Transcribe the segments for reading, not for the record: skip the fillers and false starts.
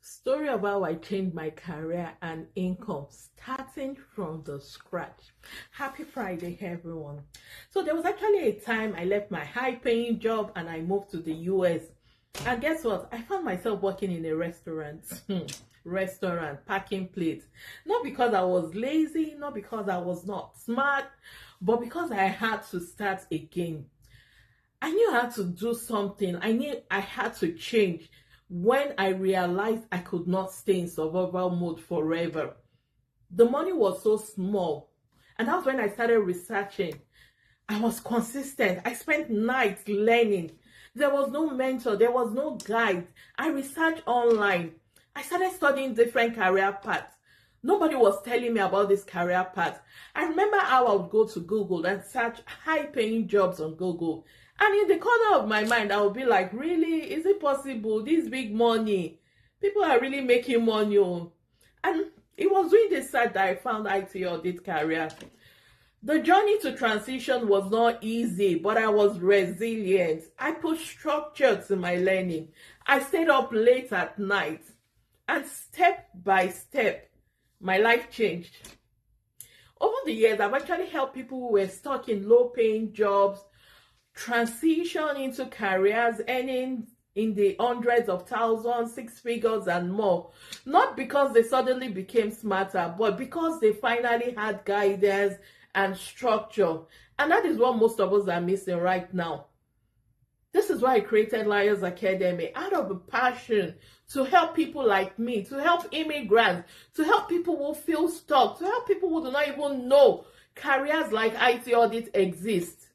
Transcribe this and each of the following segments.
Story of how I changed my career and income starting from the scratch. Happy Friday, everyone. So there was actually a time I left my high-paying job and I moved to the US. And guess what? I found myself working in a restaurant. Restaurant, packing plates. Not because I was lazy, not because I was not smart, but because I had to start again. I knew I had to do something. I knew I had to change when I realized I could not stay in survival mode forever. The money was so small. And that's when I started researching. I was consistent. I spent nights learning. There was no mentor. There was no guide. I researched online. I started studying different career paths. Nobody was telling me about this career path. I remember how I would go to Google and search high-paying jobs on Google. And in the corner of my mind, I would be like, really? Is it possible? This big money. People are really making money. And it was during this search that I found IT Audit career. The journey to transition was not easy, but I was resilient. I put structure to my learning. I stayed up late at night. And step by step, my life changed. Over the years, I've actually helped people who were stuck in low-paying jobs transition into careers earning in the hundreds of thousands, six figures and more. Not because they suddenly became smarter, but because they finally had guidance and structure. And that is what most of us are missing right now. This is why I created Layo's Academy, out of a passion to help people like me, to help immigrants, to help people who feel stuck, to help people who do not even know careers like IT Audit exist.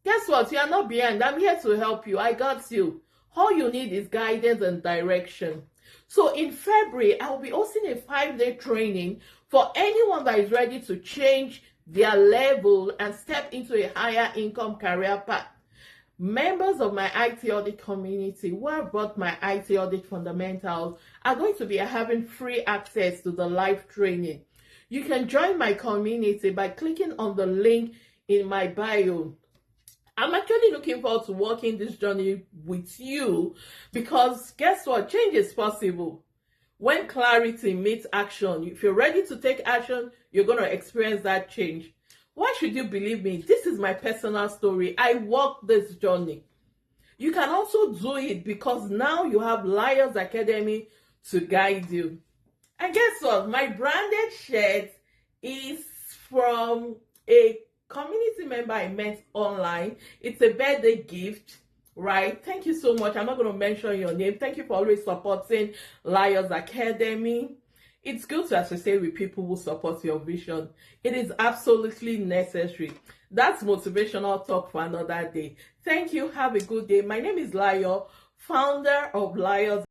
Guess what? You are not behind. I'm here to help you. I got you. All you need is guidance and direction. So in February, I will be hosting a 5-day training for anyone that is ready to change their level and step into a higher income career path. Members of my IT Audit community who have bought my IT Audit fundamentals are going to be having free access to the live training. You can join my community by clicking on the link in my bio. I'm actually looking forward to walking this journey with you because guess what? Change is possible. When clarity meets action, if you're ready to take action, you're going to experience that change. Why should you believe me? This is my personal story. I walked this journey. You can also do it because now you have Layo's Academy to guide you. And guess what? My branded shirt is from a community member I met online. It's a birthday gift, right? Thank you so much. I'm not going to mention your name. Thank you for always supporting Layo's Academy. It's good to associate with people who support your vision. It is absolutely necessary. That's motivational talk for another day. Thank you. Have a good day. My name is Layo, founder of Layo's